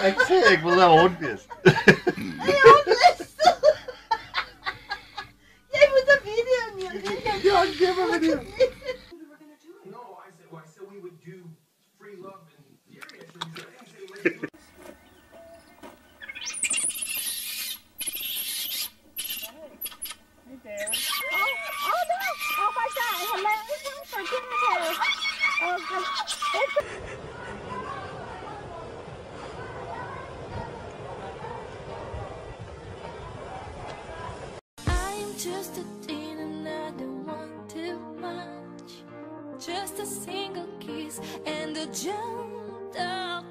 Ik wil dat hondjes. Jij moet een video neerleggen. Ja, ik heb een video. No, I said we would do free love and fury. I didn't say let's do Oh no! Oh my god! Hello! For goodness sake! Oh god! I'm just a teen and I don't want too much. Just a single kiss and a gentle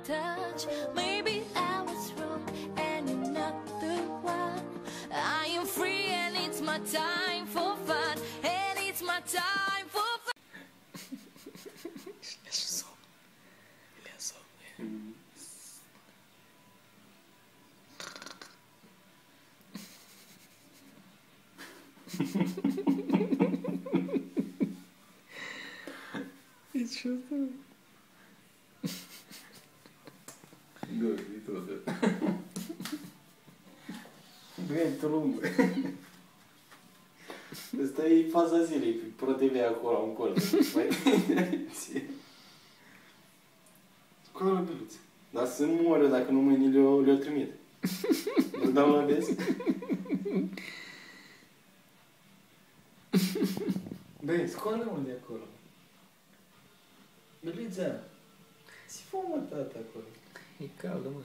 touch. Maybe I was wrong and you're not the one. I am free and it's my time for fun. And it's my time for fun. Что там? Dormi toda. Vento lungă. Asta e faza zilei, ProTV acolo, un colț. Acolo, biluțe. Dar să nu moară dacă nu mâine le-o trimit. Nu dau la des? Băi, scoală-mă de acolo. Belița, ți fă mă tata acolo. E caldă, mă.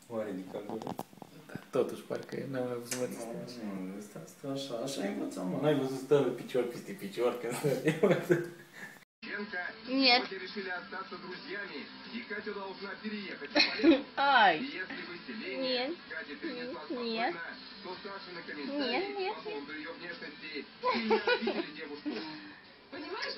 Oare de caldă? Da, totuși, parcă n-am mai văzut măți astea. Nu, stă așa, așa ai învățat, mă. N-ai văzut stă picior peste пятерка când stă. Нет. решили остаться друзьями, и Катя должна переехать в Полесье. Ай. И если вы сильнее, Нет. Катя перенесла Нет. спокойно, то Саша на Нет, комментарии нет, по поводу ее внешности сильно обидели девушку. Понимаешь,